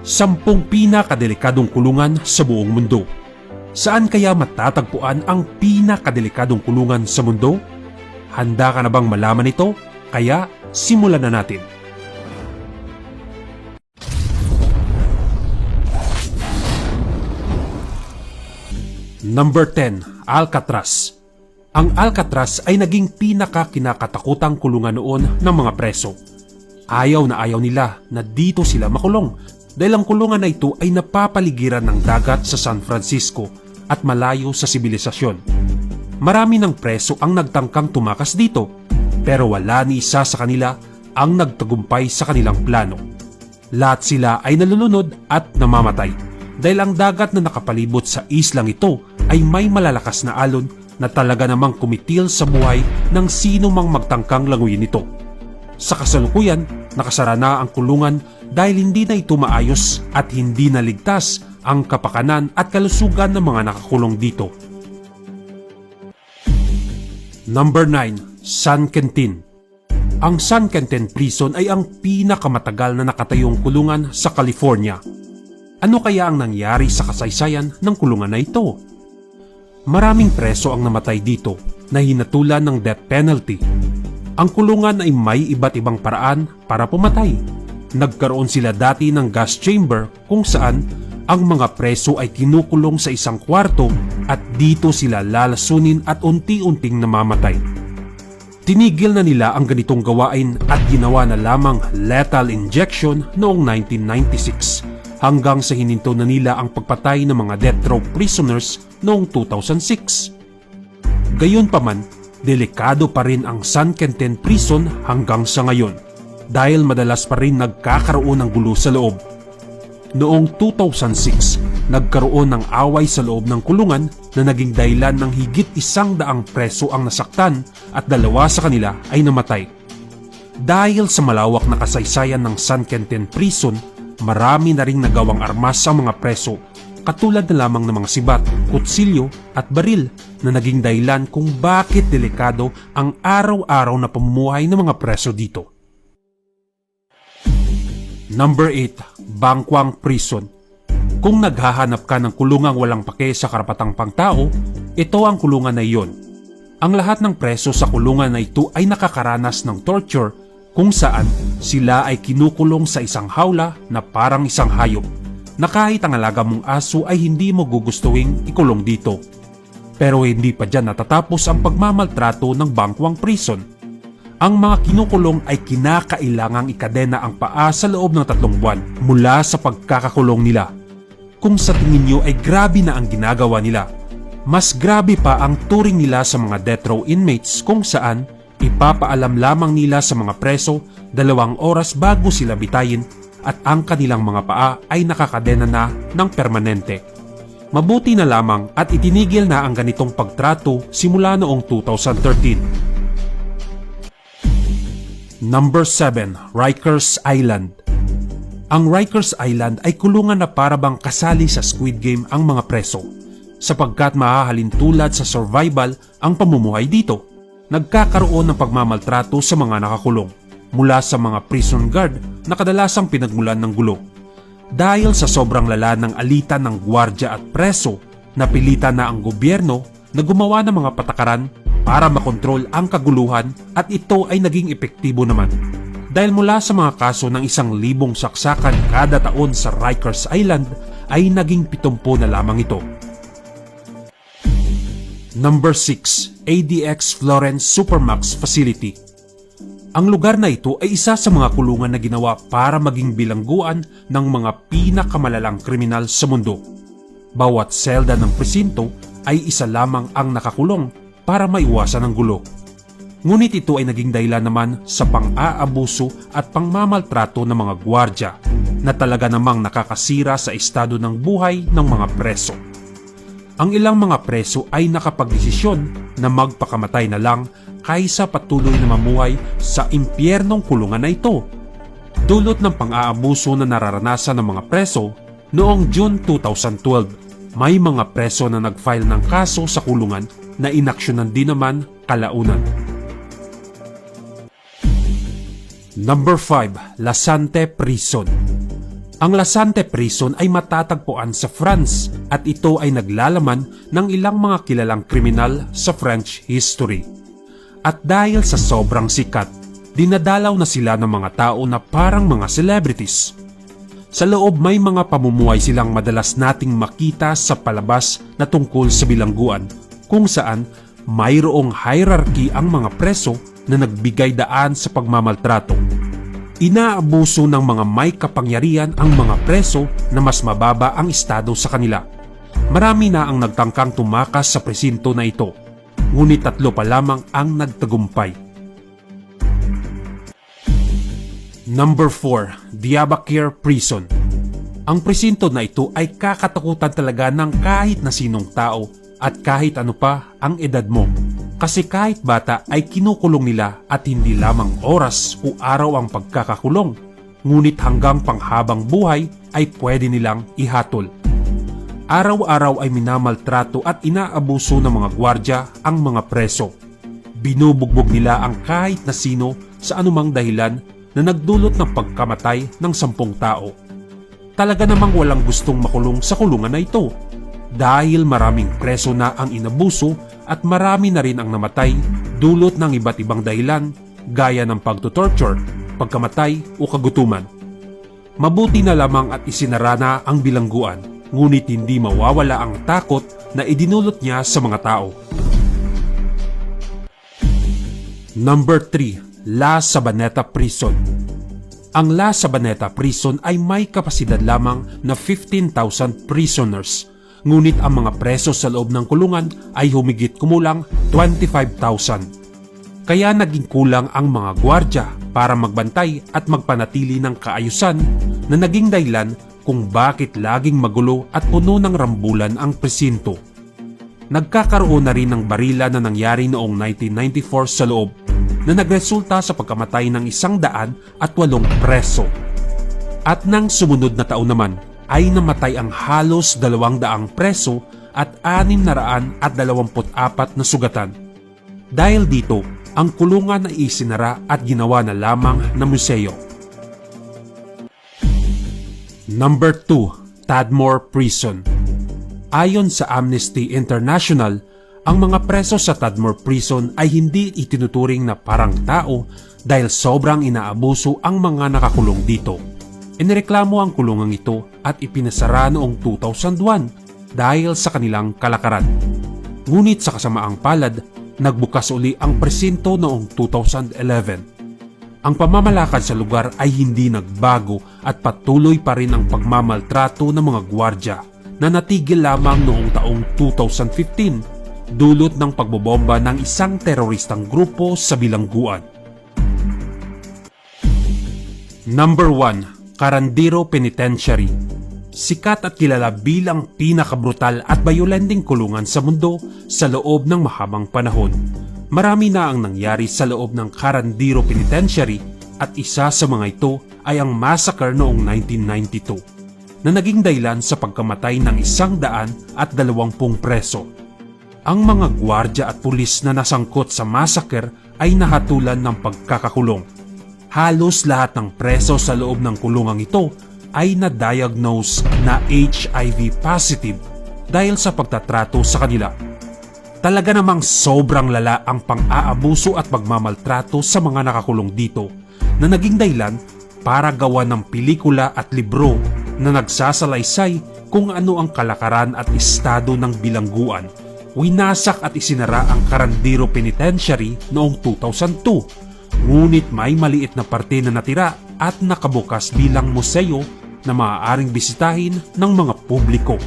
10 pinakadelikadong kulungan sa buong mundo. Saan kaya matatagpuan ang pinakadelikadong kulungan sa mundo? Handa ka na bang malaman ito? Kaya simulan na natin. Number 10, Alcatraz. Ang Alcatraz ay naging pinaka-kinakatakutang kulungan noon ng mga preso. Ayaw na ayaw nila na dito sila makulong dahil ang kulungan na ito ay napapaligiran ng dagat sa San Francisco at malayo sa sibilisasyon. Marami ng preso ang nagtangkang tumakas dito pero wala ni isa sa kanila ang nagtagumpay sa kanilang plano. Lahat sila ay nalulunod at namamatay dahil ang dagat na nakapalibot sa islang ito ay may malalakas na alon na talaga namang kumitil sa buhay ng sino mang magtangkang languyin ito. Sa kasalukuyan, nakasara na ang kulungan dahil hindi na ito maayos at hindi naligtas ang kapakanan at kalusugan ng mga nakakulong dito. Number 9, San Quentin. Ang San Quentin Prison ay ang pinakamatagal na nakatayong kulungan sa California. Ano kaya ang nangyari sa kasaysayan ng kulungan na ito? Maraming preso ang namatay dito na hinatulan ng death penalty. Ang kulungan ay may iba't ibang paraan para pumatay. Nagkaroon sila dati ng gas chamber kung saan ang mga preso ay kinukulong sa isang kwarto at dito sila lalasunin at unti-unting namamatay. Tinigil na nila ang ganitong gawain at ginawa na lamang lethal injection noong 1996 hanggang sa hininto na nila ang pagpatay ng mga death row prisoners noong 2006. Gayunpaman, delikado pa rin ang San Quentin Prison hanggang sa ngayon dahil madalas pa rin nagkakaroon ng gulo sa loob. Noong 2006, nagkaroon ng away sa loob ng kulungan na naging dahilan ng higit 100 preso ang nasaktan at 2 sa kanila ay namatay. Dahil sa malawak na kasaysayan ng San Quentin Prison, marami na ring nagawang armas sa mga preso katulad na lamang ng mga sibat, kutsilyo at baril na naging dahilan kung bakit delikado ang araw-araw na pamumuhay ng mga preso dito. Number 8, Bangkwang Prison. Kung naghahanap ka ng kulungang walang pake sa karapatang pangtao, ito ang kulungan na iyon. Ang lahat ng preso sa kulungan na ito ay nakakaranas ng torture kung saan sila ay kinukulong sa isang hawla na parang isang hayop na kahit ang alaga mong aso ay hindi mo gugustuhin ikulong dito. Pero hindi pa dyan natatapos ang pagmamaltrato ng Bangkwang Prison. Ang mga kinukulong ay kinakailangang ikadena ang paa sa loob ng 3 buwan mula sa pagkakakulong nila. Kung sa tingin nyo ay grabe na ang ginagawa nila, mas grabe pa ang turing nila sa mga death row inmates kung saan ipapaalam lamang nila sa mga preso 2 oras bago sila bitayin at ang kanilang mga paa ay nakakadena na ng permanente. Mabuti na lamang at itinigil na ang ganitong pagtrato simula noong 2013. Number 7, Rikers Island. Ang Rikers Island ay kulungan na parabang kasali sa Squid Game ang mga preso sapagkat mahahalin tulad sa survival ang pamumuhay dito. Nagkakaroon ng pagmamaltrato sa mga nakakulong mula sa mga prison guard na kadalasang pinagmulan ng gulo. Dahil sa sobrang lala ng alitan ng gwardya at preso, napilitan na ang gobyerno na gumawa ng mga patakaran para makontrol ang kaguluhan at ito ay naging epektibo naman. Dahil mula sa mga kaso ng 1,000 saksakan kada taon sa Rikers Island ay naging 70 na lamang ito. Number 6, ADX Florence Supermax Facility. Ang lugar na ito ay isa sa mga kulungan na ginawa para maging bilangguan ng mga pinakamalalang kriminal sa mundo. Bawat selda ng presinto ay isa lamang ang nakakulong para maiwasan ang gulo. Ngunit ito ay naging dahilan naman sa pang-aabuso at pangmamaltrato ng mga gwardya na talaga namang nakakasira sa estado ng buhay ng mga preso. Ang ilang mga preso ay nakapagdesisyon na magpakamatay na lang kaysa patuloy na mamuhay sa impyernong kulungan na ito. Dulot ng pang-aabuso na nararanasan ng mga preso, noong June 2012, may mga preso na nag-file ng kaso sa kulungan na inaksyonan din naman kalaunan. Number 5, Lasante Prison. Ang Lasante Prison ay matatagpuan sa France at ito ay naglalaman ng ilang mga kilalang kriminal sa French history. At dahil sa sobrang sikat, dinadalaw na sila ng mga tao na parang mga celebrities. Sa loob may mga pamumuhay silang madalas nating makita sa palabas na tungkol sa bilangguan, kung saan mayroong hierarchy ang mga preso na nagbigay daan sa pagmamaltrato. Inaabuso ng mga may kapangyarihan ang mga preso na mas mababa ang estado sa kanila. Marami na ang nagtangkang tumakas sa presinto na ito, ngunit 3 pa lamang ang nagtagumpay. Number 4. Diyarbakir Prison. Ang presinto na ito ay kakatakutan talaga ng kahit na sinong tao at kahit ano pa ang edad mo. Kasi kahit bata ay kinukulong nila at hindi lamang oras o araw ang pagkakakulong, ngunit hanggang panghabang buhay ay pwede nilang ihatol. Araw-araw ay minamaltrato at inaabuso ng mga gwardya ang mga preso. Binubugbog nila ang kahit na sino sa anumang dahilan na nagdulot ng pagkamatay ng 10 tao. Talaga namang walang gustong makulong sa kulungan na ito dahil maraming preso na ang inabuso at marami na rin ang namatay dulot ng iba't ibang dahilan gaya ng pagtutorture, pagkamatay o kagutuman. Mabuti na lamang at isinara na ang bilangguan, ngunit hindi mawawala ang takot na idinulot niya sa mga tao. Number 3. La Sabaneta Prison. Ang La Sabaneta Prison ay may kapasidad lamang na 15,000 prisoners, ngunit ang mga preso sa loob ng kulungan ay humigit kumulang 25,000. Kaya naging kulang ang mga gwardya para magbantay at magpanatili ng kaayusan na naging dahilan kung bakit laging magulo at puno ng rambulan ang presinto. Nagkakaroon na rin ng barila na nangyari noong 1994 sa loob na nagresulta sa pagkamatay ng 108 preso. At nang sumunod na taon naman, ay namatay ang halos 200 preso at 624 na sugatan. Dahil dito, ang kulungan ay isinara at ginawa na lamang na museo. Number 2. Tadmor Prison. Ayon sa Amnesty International, ang mga preso sa Tadmor Prison ay hindi itinuturing na parang tao dahil sobrang inaabuso ang mga nakakulong dito. Inireklamo ang kulungang ito at ipinasara noong 2001 dahil sa kanilang kalakaran. Ngunit sa kasamaang palad, nagbukas uli ang presinto noong 2011. Ang pamamalakad sa lugar ay hindi nagbago at patuloy pa rin ang pagmamaltrato ng mga gwardya na natigil lamang noong taong 2015 dulot ng pagbobomba ng isang teroristang grupo sa bilangguan. Number 1. Carandiro Penitentiary. Sikat at kilala bilang pinakabrutal at bayolenteng kulungan sa mundo sa loob ng mahabang panahon. Marami na ang nangyari sa loob ng Carandiro Penitentiary at isa sa mga ito ay ang massacre noong 1992 na naging dahilan sa pagkamatay ng 120 preso. Ang mga gwardya at pulis na nasangkot sa massacre ay nahatulan ng pagkakakulong. Halos lahat ng preso sa loob ng kulungang ito ay na-diagnose na HIV positive dahil sa pagtatrato sa kanila. Talaga namang sobrang lala ang pang-aabuso at pagmamaltrato sa mga nakakulong dito na naging dahilan para gawa ng pelikula at libro na nagsasalaysay kung ano ang kalakaran at estado ng bilangguan. Winasak at isinara ang Carandiro Penitentiary noong 2002. Ngunit may maliit na parte na natira at nakabukas bilang museo na maaaring bisitahin ng mga publiko.